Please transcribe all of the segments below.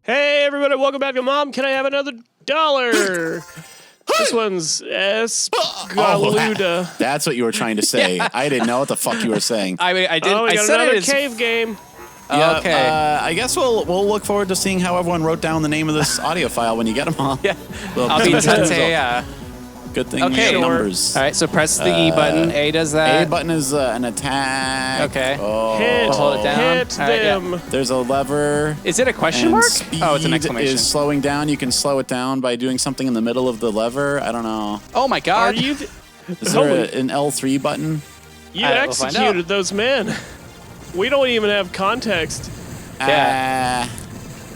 Hey, everybody, welcome back to Mom. Can I have another $1? This one's Espgaluda. That's what you were trying to say. Yeah. I didn't know what the fuck you were saying. I got another cave game. Yeah, okay. I guess we'll look forward to seeing how everyone wrote down the name of this audio file when you get them all. Yeah. I'll be Tante. Good thing we have numbers. All right, so press the E button. A does that. A button is an attack. Okay. Oh. We'll hold it down. Hit them. Yeah. There's a lever. Is it a question mark? Oh, it's an exclamation. Is slowing down. You can slow it down by doing something in the middle of the lever. I don't know. Oh my God. Are you? Is there an L3 button? You executed those men. We don't even have context. Yeah.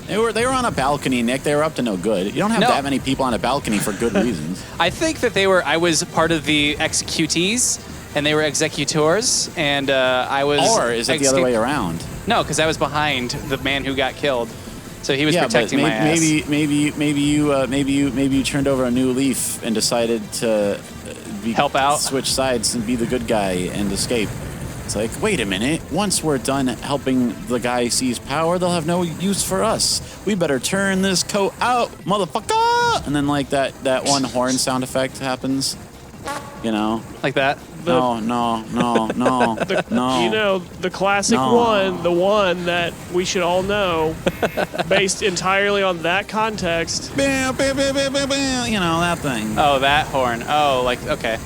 They were on a balcony, Nick. They were up to no good. You don't have that many people on a balcony for good reasons. I think that I was part of the executees, and they were executors, and I was. Or is it the other way around? No, because I was behind the man who got killed, so he was protecting my ass. Maybe you turned over a new leaf and decided to help out, switch sides, and be the good guy and escape. It's like, wait a minute. Once we're done helping the guy seize power, they'll have no use for us. We better turn this coat out, motherfucker! And then, like, that one horn sound effect happens. You know? Like that? No. You know, the classic one, the one that we should all know, based entirely on that context. You know, that thing. Oh, that horn. Oh, like, okay.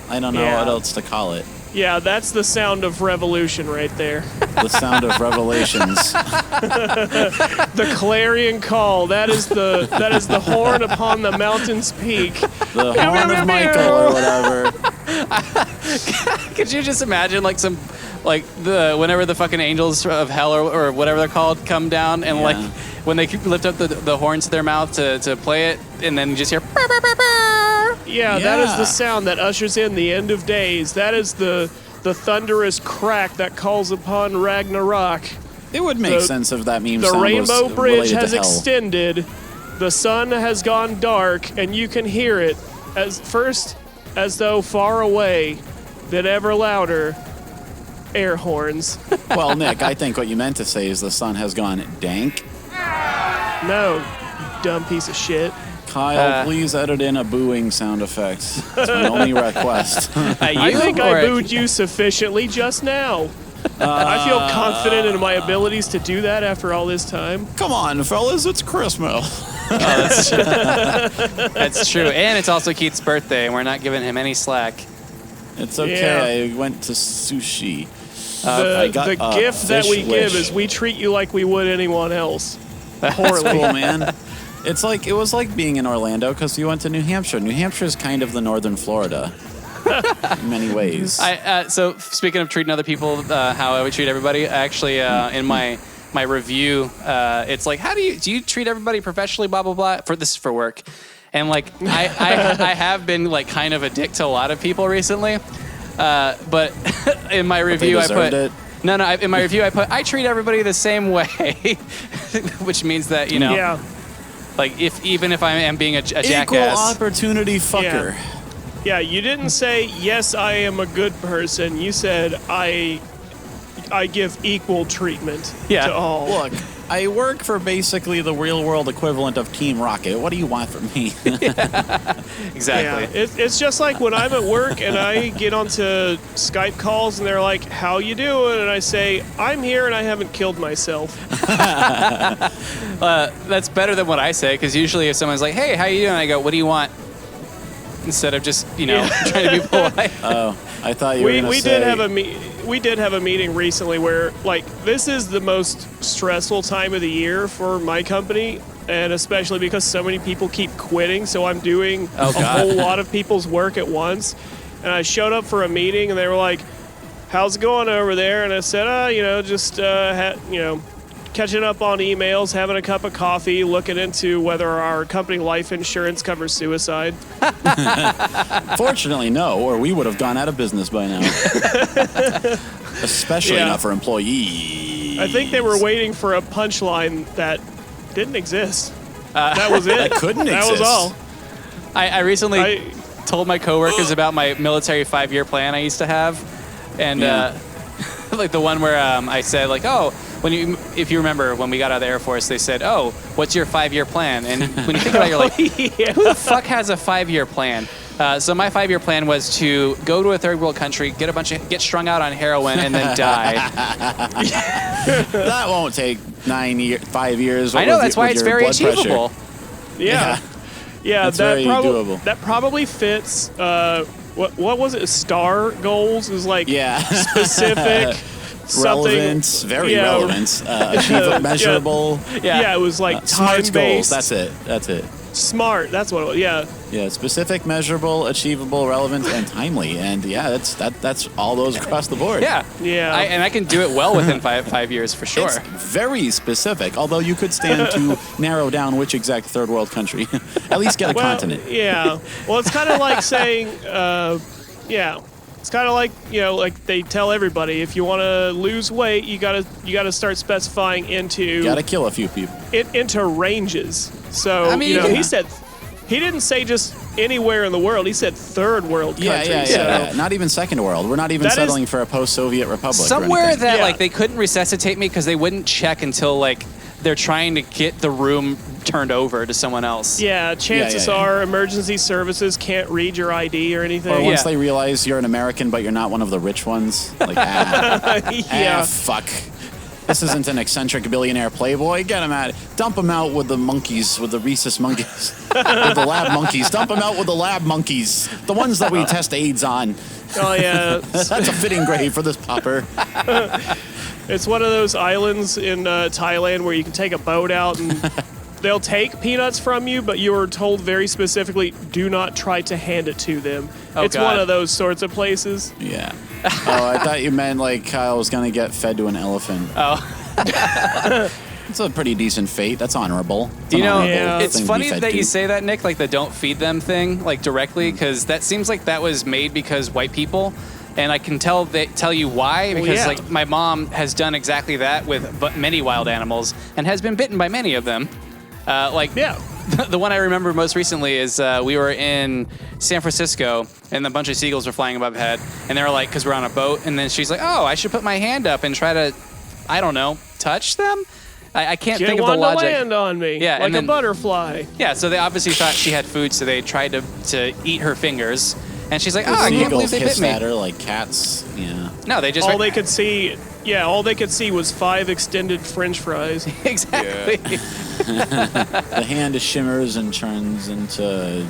I don't know what else to call it. Yeah, that's the sound of revolution right there. The sound of revelations. The clarion call. That is the horn upon the mountain's peak. The horn of Michael or whatever. Could you just imagine whenever the fucking angels of hell or whatever they're called come down and like when they lift up the horns to their mouth to play it and then you just hear burr, burr, burr, burr. Yeah, that is the sound that ushers in the end of days. That is the thunderous crack that calls upon Ragnarok. It would make sense if that meme the sound Rainbow was Bridge related has to hell. extended, the sun has gone dark, and you can hear it as though far away, then ever louder, air horns. Well, Nick, I think what you meant to say is the sun has gone dank. No, you dumb piece of shit. Kyle, please edit in a booing sound effect. That's my only request. I think I booed you sufficiently just now. I feel confident in my abilities to do that after all this time. Come on, fellas, it's Christmas. That's true. That's true. And it's also Keith's birthday, and we're not giving him any slack. It's okay. Yeah. I went to sushi. The gift that we give is we treat you like we would anyone else. Poorly. That's cool, man. It was like being in Orlando because you went to New Hampshire. New Hampshire is kind of the northern Florida in many ways. So speaking of treating other people how I would treat everybody, actually in my review, it's like, how do you treat everybody professionally, blah, blah, blah, for work. And like, I have been like kind of a dick to a lot of people recently. But in my review, I put... in my review, I put, I treat everybody the same way, which means that, you know... Yeah. Like, even if I am being a jackass. Equal opportunity fucker. Yeah, you didn't say, yes, I am a good person. You said, I give equal treatment to all. Look, I work for basically the real-world equivalent of Team Rocket. What do you want from me? Exactly. Yeah, it's just like when I'm at work and I get onto Skype calls and they're like, how you doing? And I say, I'm here and I haven't killed myself. That's better than what I say, because usually if someone's like, hey, how you doing? I go, what do you want? Instead of just, trying to be polite. Oh, I thought you were going to say... We did have a meeting recently where, like, this is the most stressful time of the year for my company, and especially because so many people keep quitting, so I'm doing a whole lot of people's work at once. And I showed up for a meeting, and they were like, how's it going over there? And I said, catching up on emails, having a cup of coffee, looking into whether our company life insurance covers suicide. Fortunately, no, or we would have gone out of business by now. Especially not for employees. I think they were waiting for a punchline that didn't exist. That was it. That couldn't That exist. was all. I recently told my coworkers about my military 5-year plan I used to have, and like the one where I said like, oh, if you remember when we got out of the Air Force, they said, oh, what's your 5-year plan? And when you think about it, you're like, who the fuck has a 5-year plan? So my 5-year plan was to go to a third world country, get strung out on heroin, and then die. That won't take 5 years. I know, that's why it's very achievable. Yeah. That's very doable. That probably fits. What was it? STAR goals is like specific. Relevance, very relevant. Achievable, measurable. Yeah, it was like SMART goals. time-based. That's it. Smart. That's what it was. Yeah. Yeah, specific, measurable, achievable, relevant, and timely. And that's all those across the board. Yeah. And I can do it well within 5 years for sure. It's very specific, although you could stand to narrow down which exact third world country. At least get a continent. Yeah. Well, it's kind of like saying, it's kind of like, like they tell everybody, if you want to lose weight, you gotta start specifying into. Gotta kill a few people. Into ranges. So I mean, he didn't say just anywhere in the world. He said third world countries. Yeah. Not even second world. We're not even settling for a post-Soviet republic. Somewhere that like they couldn't resuscitate me because they wouldn't check until like they're trying to get the room turned over to someone else. Yeah, chances are emergency services can't read your ID or anything. Or once they realize you're an American but you're not one of the rich ones. Like, fuck. This isn't an eccentric billionaire playboy. Get him out. Dump him out with the monkeys, with the rhesus monkeys, with the lab monkeys. Dump him out with the lab monkeys, the ones that we test AIDS on. Oh, yeah. That's a fitting grave for this popper. It's one of those islands in Thailand where you can take a boat out and they'll take peanuts from you, but you are told very specifically, do not try to hand it to them. It's one of those sorts of places. Yeah. Oh, I thought you meant like Kyle was going to get fed to an elephant. Oh. It's a pretty decent fate. That's honorable. It's funny that you say that, Nick, like the don't feed them thing, like directly, because that seems like that was made because white people. And I can tell you why, because like my mom has done exactly that with many wild animals and has been bitten by many of them. The one I remember most recently is we were in San Francisco and a bunch of seagulls were flying above head, and they were like, because we're on a boat, and then she's like, oh, I should put my hand up and try to, I don't know, touch them? I can't think of the logic. To land on me, like a butterfly. Yeah, so they obviously thought she had food, so they tried to eat her fingers. And she's like, oh, I can't believe they bit me. At her like cats. Yeah. No, they just... All they could see was 5 extended French fries. Exactly. The hand shimmers and turns into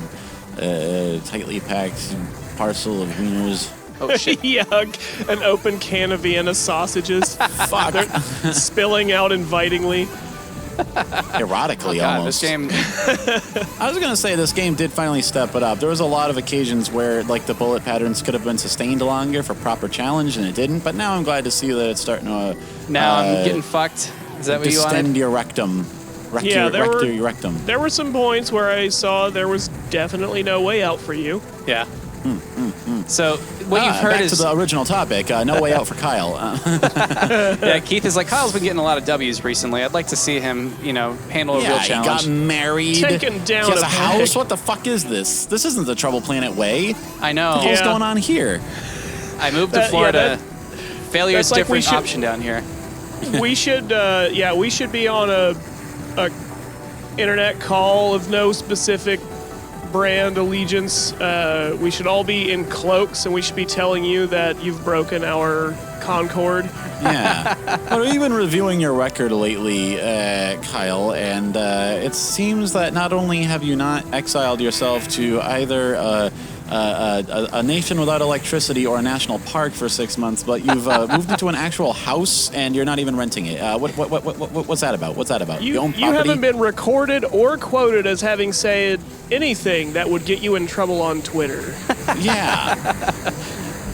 a tightly packed parcel of wieners. Oh, shit. Yuck. An open can of Vienna sausages. Fuck. They're spilling out invitingly. Erotically, almost. This game... I was gonna say this game did finally step it up. There was a lot of occasions where like the bullet patterns could have been sustained longer for proper challenge, and it didn't. But now I'm glad to see that it's starting to. Now I'm getting fucked. Is that what you wanted? Distend your rectum. Your rectum. There were some points where I saw there was definitely no way out for you. Yeah. So what you've heard back is to the original topic. No way out for Kyle. Yeah, Keith is like, Kyle's been getting a lot of W's recently. I'd like to see him, handle a real challenge. He got married. Taken down he has a a house. What the fuck is this? This isn't the Trouble Planet way. I know. What's going on here? I moved to Florida. Failure's a different option down here. We should, we should be on a internet call of no specific brand allegiance. We should all be in cloaks, and we should be telling you that you've broken our Concord. Yeah. But we've been reviewing your record lately, Kyle, and it seems that not only have you not exiled yourself to either a nation without electricity or a national park for 6 months, but you've moved into an actual house and you're not even renting it. What's that about? What's that about? You haven't been recorded or quoted as having said anything that would get you in trouble on Twitter. Yeah.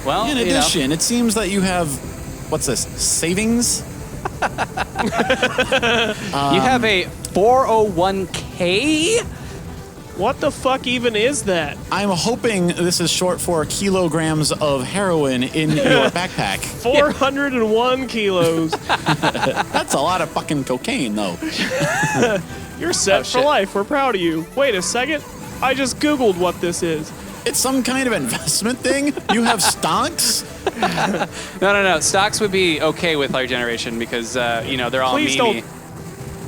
Well, in addition, it seems that you have, what's this, savings? You have a 401k? What the fuck even is that? I'm hoping this is short for kilograms of heroin in your backpack. 401 kilos. That's a lot of fucking cocaine, though. You're set for shit. life. We're proud of you. Wait a second. I just Googled what this is. It's some kind of investment thing? You have stocks? No. Stocks would be okay with our generation because, they're all Please meaty.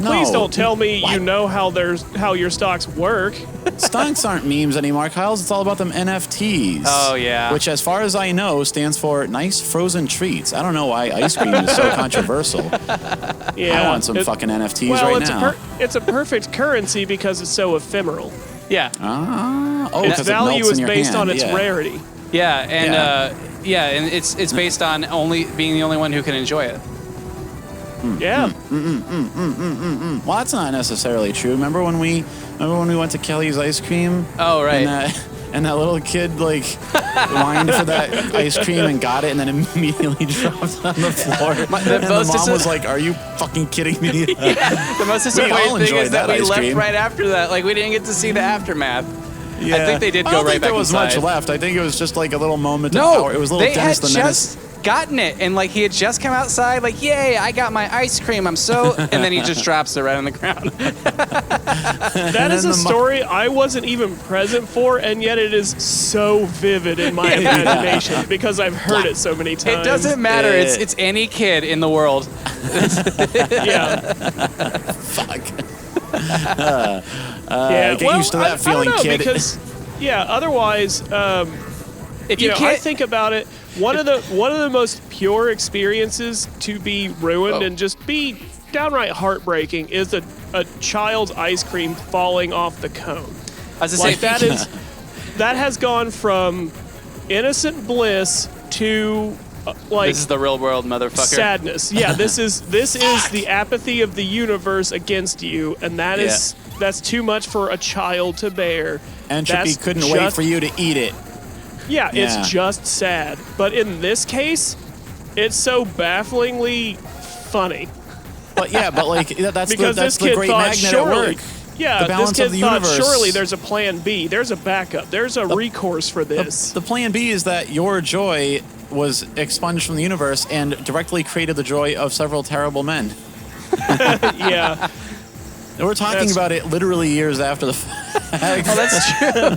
Please don't tell me What? you know how your stocks work. Stocks aren't memes anymore, Kyle's. It's all about them NFTs. Oh, yeah. Which, as far as I know, stands for nice frozen treats. I don't know why ice cream is so controversial. Yeah, I want some fucking NFTs well, right it's now. it's a perfect currency because it's so ephemeral. Yeah. Oh, Its 'cause it value melts in is your based hand, on its yeah. rarity. Yeah, and Yeah. and it's based on only being the only one who can enjoy it. Yeah. Well, that's not necessarily true. Remember when we went to Kelly's Ice Cream? Oh, right. And that little kid whined for that ice cream and got it, and then immediately dropped on the floor. And the mom was like, "Are you fucking kidding me?" The most all disappointing thing enjoyed is that that we ice left cream. right after that. Like we didn't get to see the aftermath. Yeah. I think they did I go don't right think back there was inside. much left. I think it was just like a little moment of No, power. It was a little they Dennis had the Menace. just gotten it, and like he had just come outside, like, "Yay, I got my ice cream! I'm so," and then he just drops it right on the ground. That is a story I wasn't even present for, and yet it is so vivid in my imagination because I've heard it so many times. It doesn't matter. It's any kid in the world. Yeah. Fuck. Yeah. Get used to that I feeling, don't know, kid. Because, otherwise, If you I can't, think about it. One of the most pure experiences to be ruined and just be downright heartbreaking is a child's ice cream falling off the cone. as I Like say, that has gone from innocent bliss to this is the real world, motherfucker. sadness. Yeah, this is the apathy of the universe against you, and that's too much for a child to bear. Entropy That's couldn't wait just- for you to eat it. Yeah, Yeah. it's just sad. But in this case, it's so bafflingly funny. But that's Because that's this the kid great thought magnet surely, at work. yeah, The this balance kid of the thought universe. surely there's a plan B, there's a backup, there's a recourse for this. The plan B is that your joy was expunged from the universe and directly created the joy of several terrible men. Yeah, And we're talking That's- about it literally years after the fact. That's true.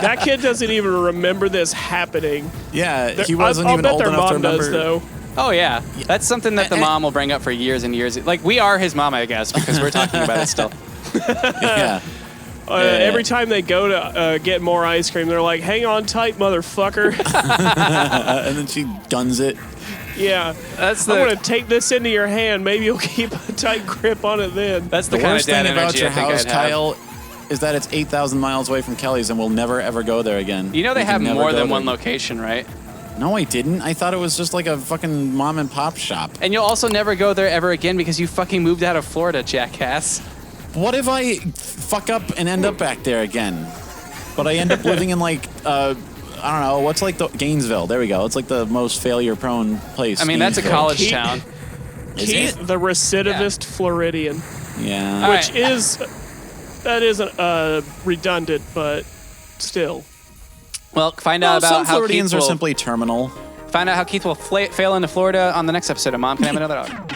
that kid doesn't even remember this happening. Yeah, he wasn't I'll even bet old their enough to mom does remember. though. Oh yeah, that's something that the And- mom will bring up for years and years. Like we are his mom, I guess, because we're talking about it still. Yeah. Every time they go to get more ice cream, they're like, "Hang on tight, motherfucker." And then she guns it. Yeah, That's I'm the gonna take this into your hand. Maybe you'll keep a tight grip on it then. that's the The kind of worst dad thing about energy your I think house, I'd have. Kyle, is that it's 8,000 miles away from Kelly's and we'll never ever go there again. You know they We can have never more go than there. one location, right? No, I didn't. I thought it was just like a fucking mom and pop shop. And you'll also never go there ever again because you fucking moved out of Florida, jackass. What if I fuck up and end up back there again? But I end up living in I don't know, what's like the Gainesville? There we go. It's like the most failure-prone place. I mean, that's a Gainesville. college Keith- town. Is Keith, it? the recidivist Floridian, Yeah. All which right. that isn't redundant, but still. Well, find Well, out about some how Floridians Keith are will simply terminal. find out how Keith will fail into Florida on the next episode of Mom Can I Have Another Dog.